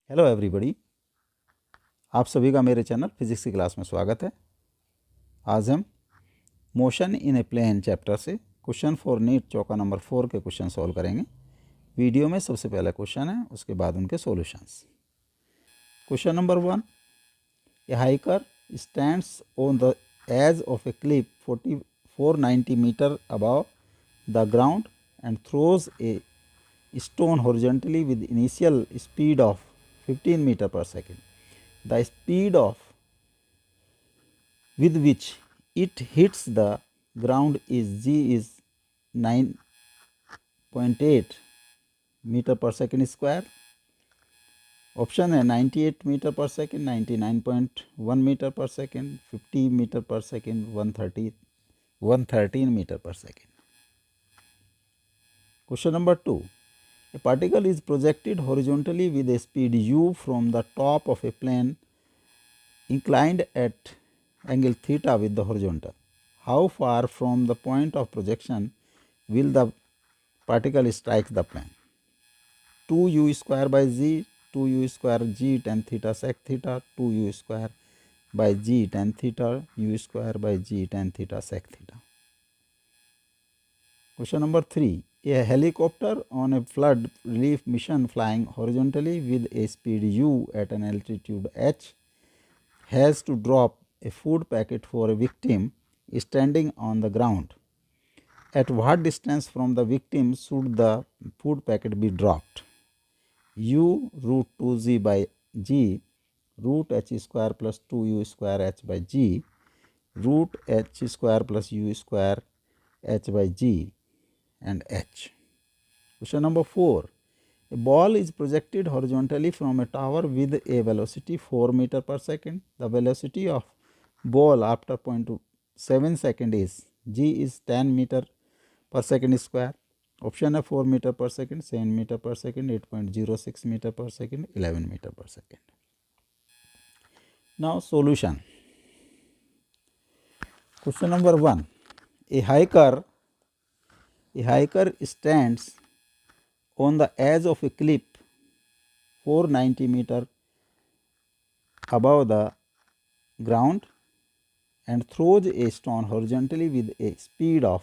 Hello everybody, आप सभी का मेरे चैनल फिजिक्स की क्लास में स्वागत है। आज हम motion in a plane chapter से क्वेश्चन फॉर नीट चौका नंबर 4 के क्वेश्चन सॉल्व करेंगे। वीडियो में सबसे पहला क्वेश्चन है, उसके बाद उनके solutions. Question number 1, a hiker stands on the edge of a cliff 490 metre above the ground and throws a stone horizontally with initial speed of 15 meter per second. The speed of with which it hits the ground is g is 9.8 meter per second square. Option है 98 metre per second, 99.1 metre per second, 50 metre per second, 113 metre per second. Question number 2, a particle is projected horizontally with a speed u from the top of a plane inclined at angle theta with the horizontal. How far from the point of projection will the particle strike the plane? 2u square by g, 2u square g tan theta sec theta, 2u square by g tan theta, u square by g tan theta sec theta. Question number 3, a helicopter on a flood relief mission flying horizontally with a speed u at an altitude h has to drop a food packet for a victim standing on the ground. At what distance from the victim should the food packet be dropped? U root 2g by g, root h square plus 2u square h by g, root h square plus u square h by g, and h. Question number 4, a ball is projected horizontally from a tower with a velocity 4 meter per second. The velocity of ball after 0.7 second is g is 10 meter per second square. Option है 4 metre per second, 7 metre per second, 8.06 metre per second, 11 metre per second. Now solution. Question number 1, a hiker stands on the edge of a cliff 490 meter above the ground and throws a stone horizontally with a speed of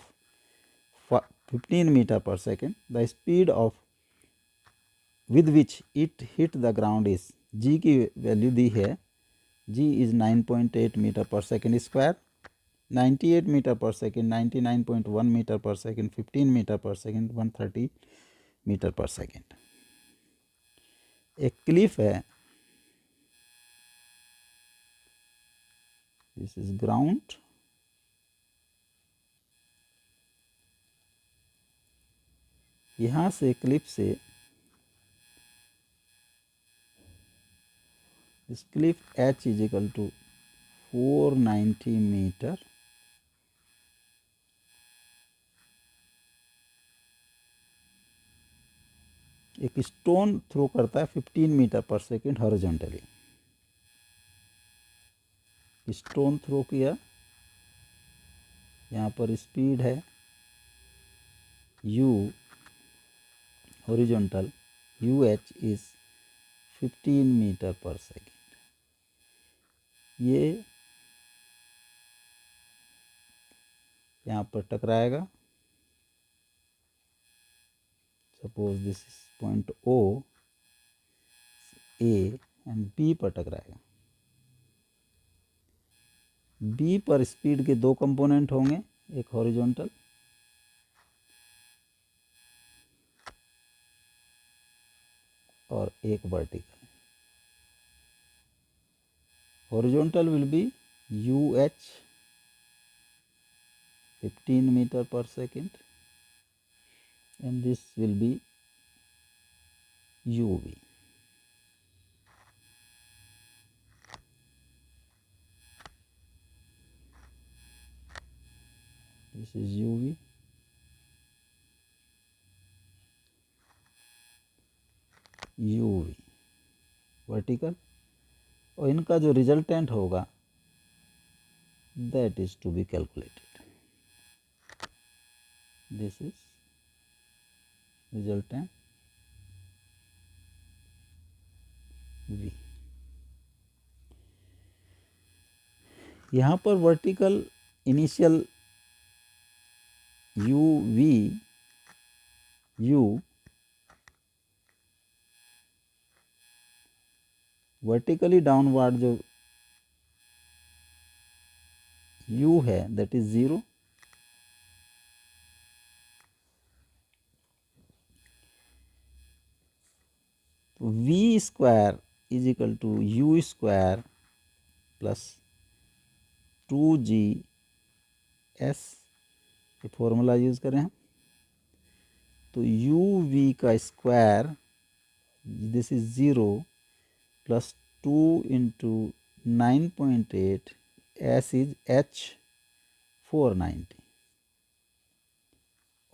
15 meter per second. The speed of with which it hit the ground is, g की value दी है, g is 9.8 metre per second square, 98 metre per second, 99.1 metre per second, 15 metre per second, 130 metre per second. एक Cliff है, this is ground, यहाँ से Cliff से this cliff h is equal to 490 metre एक stone throw करता है 15 metre per second horizontally. Stone throw किया, यहाँ पर स्पीड है u horizontal, uh is 15 metre per second. ये यहाँ पर टकराएगा, suppose this is point O, A and B पर टकराएगा। B पर स्पीड के दो कंपोनेंट होंगे, एक हॉरिजॉन्टल और एक vertical. Horizontal will be UH 15 meter per second and this will be UV. This is UV, UV vertical, और इनका जो रिजल्टेंट होगा that is to be calculated. This is resultant v। यहाँ पर vertical initial u v u vertically downward जो u है that is 0। तो v square is equal to u square plus 2g s, ये फॉर्मूला यूज करें हम। तो u v का square this is 0 plus 2 into 9.8 s is h 490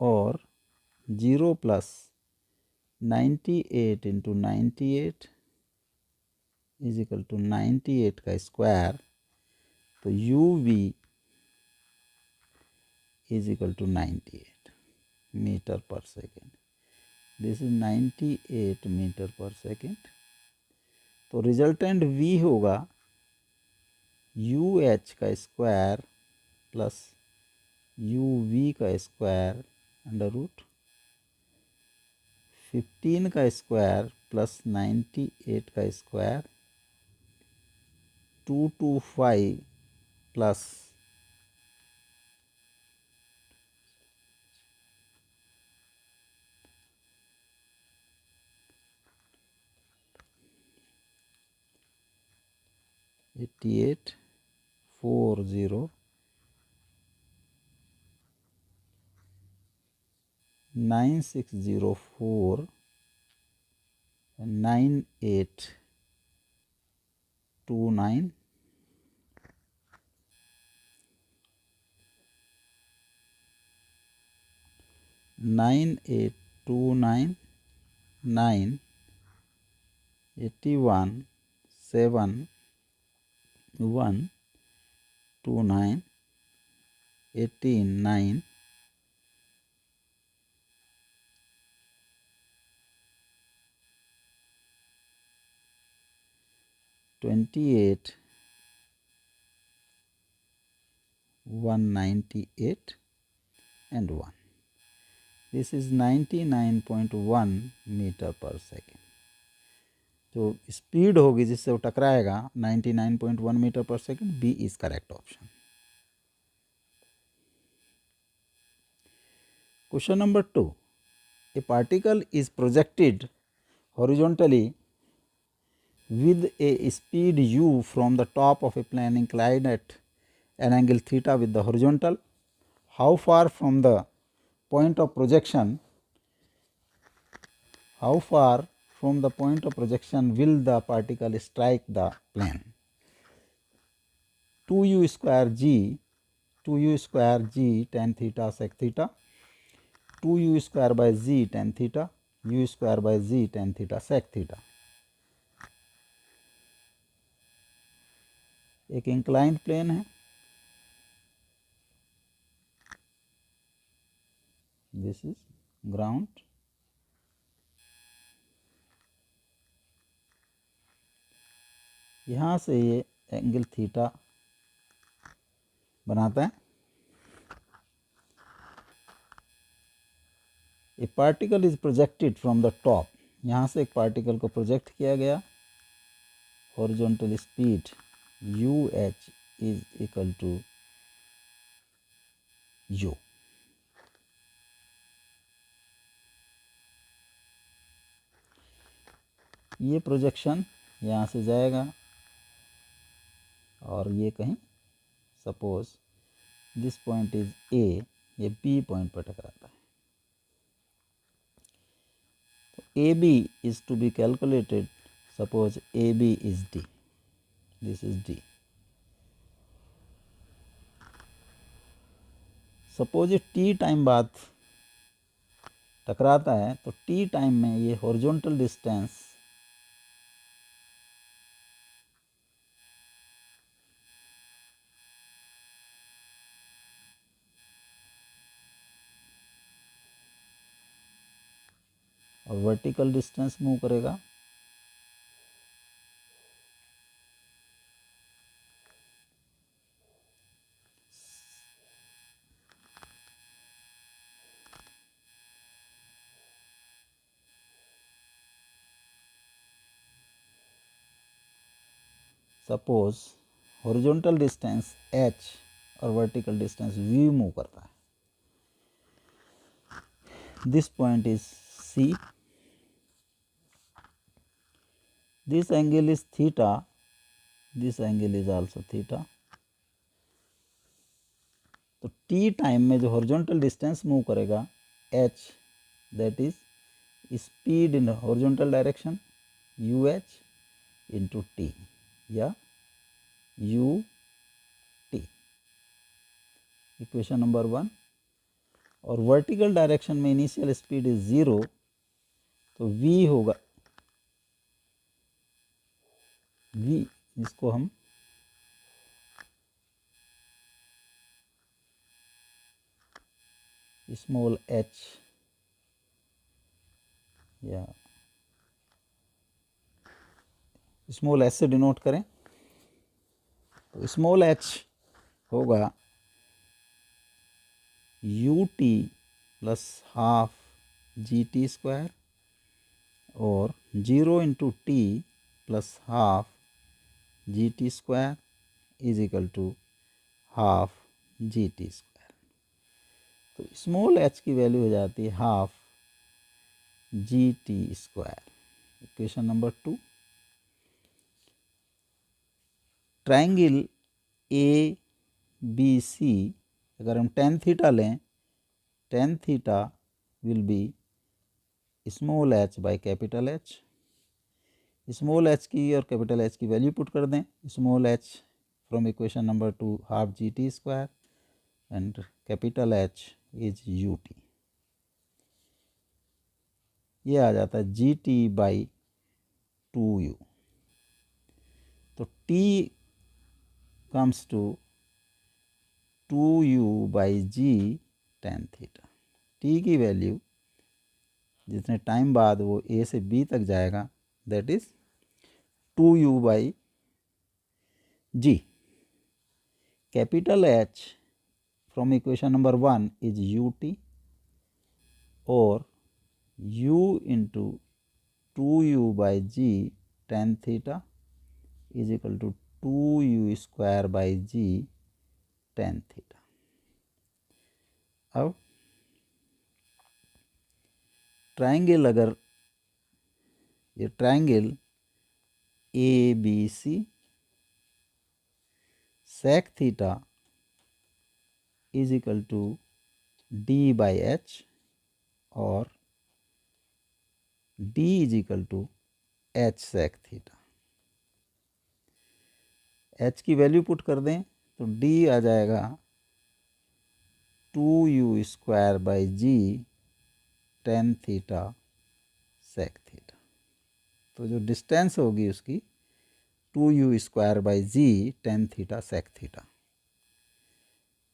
और 0 plus 98 into 98 is equal to 98 का स्क्वायर। तो u v is equal to 98 metre per second. This is 98 metre per second. तो resultant v होगा uh का square plus uv का square under root 15 का square plus 98 का square 225 plus 88 40 9604 9829 9829 9 81 7 1 29 18 9 28 198 and 1. This is 99.1 metre per second. जो speed होगी जिससे वो टकराएगा 99.1 metre per second, B is correct option. Question number 2, a particle is projected horizontally with a speed u from the top of a plane inclined at an angle theta with the horizontal. How far from the point of projection will the particle strike the plane? 2u square g tan theta sec theta, 2u square by z tan theta, u square by z tan theta sec theta। एक inclined plane है, this is ground, यहाँ से ये angle theta बनाता है। A particle is projected from the top, यहाँ से एक पार्टिकल को प्रोजेक्ट किया गया, horizontal speed UH is equal to u। ये प्रोजेक्शन यहाँ से जाएगा और ये कहीं suppose this point is A, ये B पॉइंट पर टकराता है। तो AB is to be calculated, suppose AB is D, this is D। Suppose ये T टाइम बाद टकराता है, तो T टाइम में ये हॉरिजॉन्टल डिस्टेंस और वर्टिकल डिस्टेंस मूव करेगा। सपोज हॉरिजॉन्टल डिस्टेंस h और वर्टिकल डिस्टेंस v मूव करता है. This point is C. This angle is theta. This angle is also theta. तो t टाइम में जो हॉरिजॉन्टल डिस्टेंस मूव करेगा h, that is speed in horizontal direction UH into t या UT. Equation number 1. और vertical direction में initial speed is 0, तो v होगा v, जिसको हम स्मॉल h या स्मॉल h से डिनोट करें, तो स्मॉल h होगा ut plus half GT square और 0 into T plus half GT square is equal to half GT square. तो स्मॉल h की वैल्यू हो जाती है half GT square. Equation number 2. Triangle ABC अगर हम tan थीटा लें, tan theta will be small h by capital H. Small h की और कैपिटल H की वैल्यू पुट कर दें. Small h from equation number 2 half GT square and capital H is UT. ये आ जाता है GT बाई 2U. तो T comes to 2U by G tan theta. T की वैल्यू जितने टाइम बाद वो A से B तक जाएगा, that is 2U by G. Capital H from equation number 1 is UT और U into 2U by G tan theta is equal to 2U square by G tan theta. अब triangle, अगर ये triangle ABC sec theta is equal to D by H और D is equal to H sec theta. H की value put कर दें तो D आ जाएगा 2U square by G tan theta sec theta. तो जो डिस्टेंस होगी उसकी 2U square by G tan theta sec theta.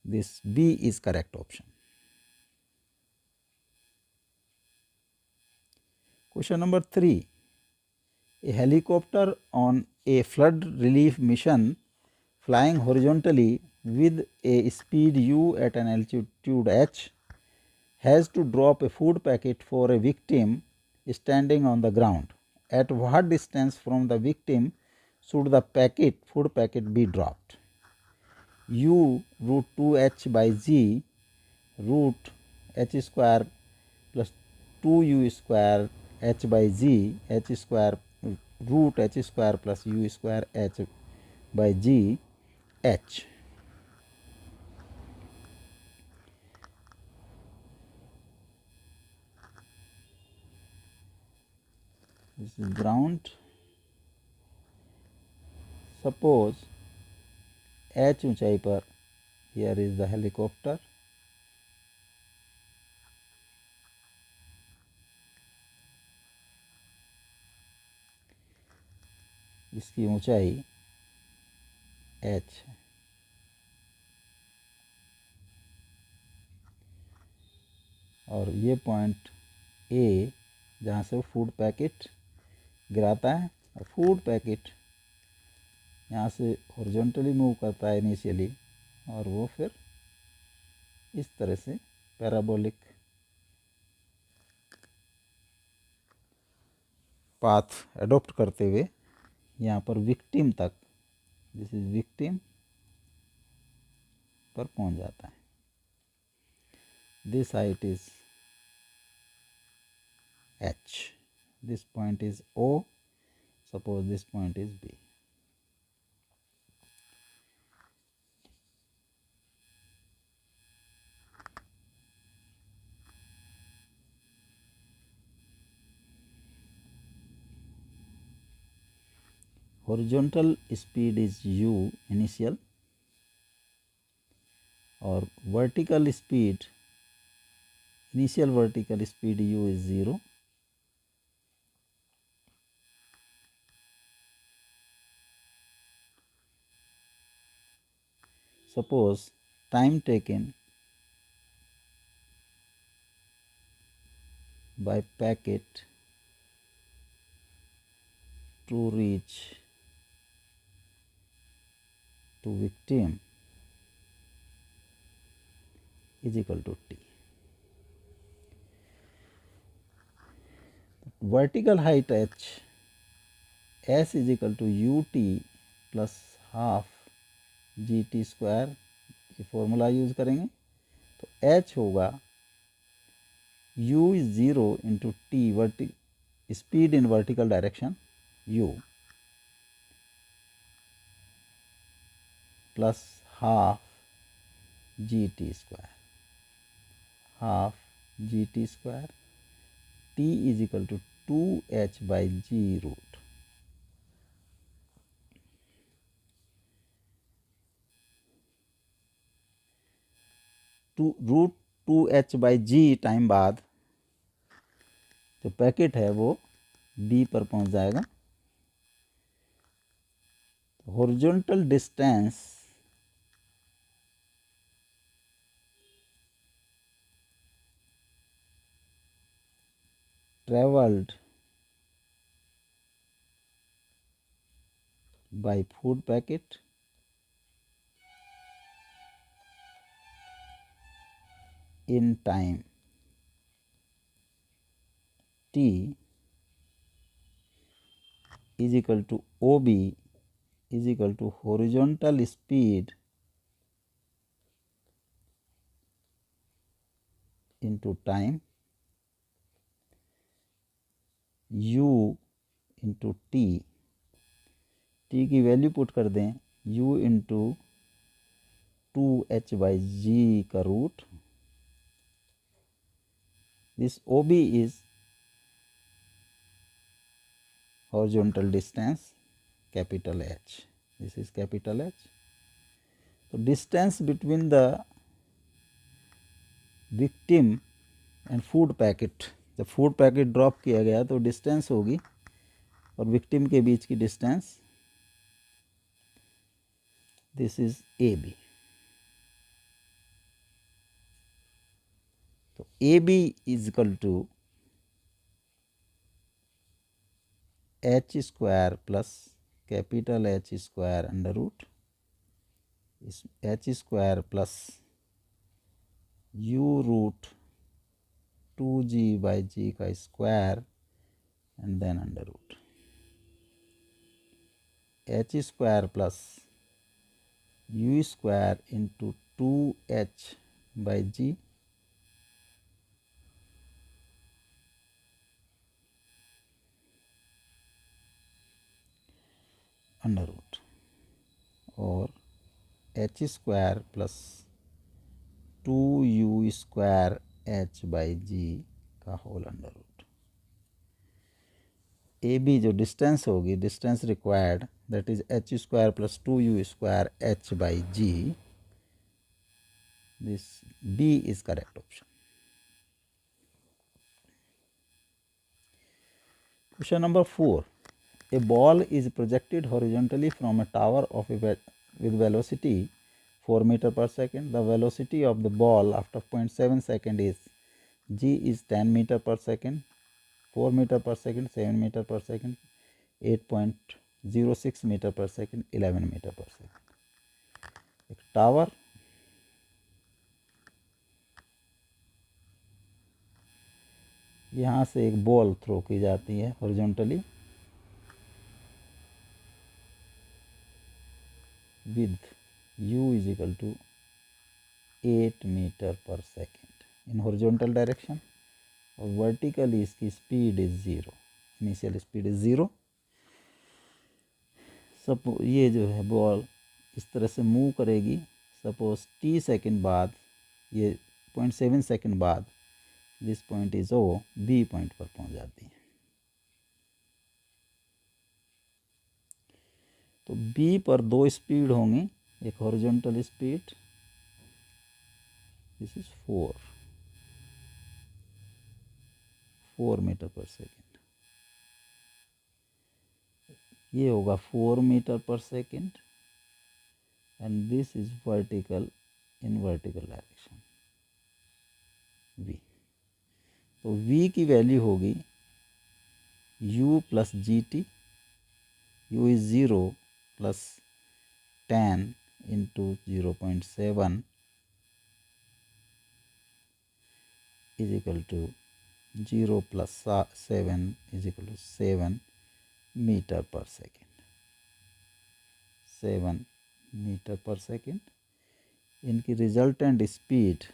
This B is correct option. Question number 3. A helicopter on a flood relief mission flying horizontally with a speed u at an altitude h has to drop a food packet for a victim standing on the ground. At what distance from the victim should the food packet be dropped? U root 2h by g root h square plus 2u square h by g h square root h square plus u square h by g h. This is ground. Suppose h ऊंचाई पर, here is the helicopter. इसकी ऊंचाई h है. और ये point A जहाँ से food packet गिराता है, और फूड पैकेट यहाँ से हॉरिजॉन्टली मूव करता है इनिशियली, और वो फिर इस तरह से पैराबोलिक पाथ एडॉप्ट करते हुए यहाँ पर विक्टिम तक दिस इज विक्टिम पर पहुंच जाता है. This height is h, this point is o, suppose this point is b. Horizontal speed is u initial, और vertical speed, initial vertical speed u is 0. Suppose time taken by packet to reach to victim is equal to t. Vertical height h, s is equal to ut plus half gt square, ये formula use करेंगे तो h होगा u is 0 into T, speed in vertical direction u plus half gt square, half gt square, t is equal to 2h by g root. Root 2h by G time बाद जो packet है वो B पर पहुंच जाएगा. Horizontal distance travelled by food packet in time t is equal to OB is equal to horizontal speed into time u into t. t की value put कर दें u into 2h by G का root. This OB is horizontal distance capital H. This is capital H. So distance between the victim and food packet, जब food packet drop किया गया तो distance होगी और victim के बीच की डिस्टेंस, दिस इज AB. तो AB is equal to h square plus capital H square under root h square plus u root 2g by G का square and then under root h square plus u square into 2h by G under root और h square plus 2u square h by G का whole under root. A B जो distance होगी, distance required, that is h square plus 2u square h by G. This B is correct option. Question number 4. A ball is projected horizontally from a tower of with velocity 4 meter per second. The velocity of the ball after 0.7 second is g is 10 meter per second, 4 meter per second, 7 meter per second, 8.06 meter per second, 11 meter per second. एक tower यहाँ से एक ball throw की जाती है horizontally with u is equal to 8 metre per second in horizontal direction, और vertically इसकी speed is 0, initial speed is 0। Suppose ये जो है बॉल इस तरह से मूव करेगी, सपोज t सेकेंड बाद, ये 0.7 सेकेंड बाद this point is O, B point पर पहुंच जाती है। तो बी पर दो स्पीड होंगी, एक horizontal speed, this is 4 metre per second, ये होगा 4 metre per second, and this is vertical in vertical direction v। तो v की वैल्यू होगी u प्लस G T, u is 0 plus 10 into 0.7 is equal to 0 plus 7 is equal to 7 metre per second, 7 metre per second. इनकी resultant speed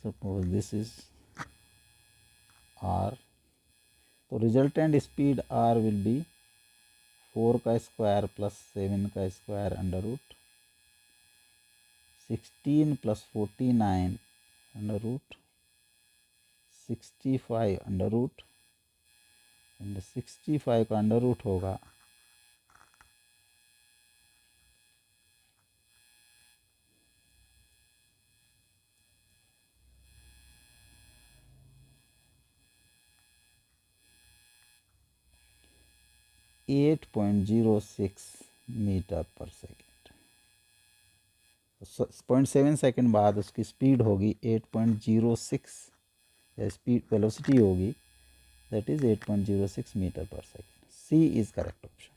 suppose this is r, तो resultant speed r will be 4 का square plus 7 का square under root 16 plus 49 under root 65 under root, and 65 का under root होगा 8.06 metre per second. 0.7 second बाद उसकी speed होगी 8.06, या स्पीड वेलोसिटी होगी that is 8.06 metre per second. C is correct option.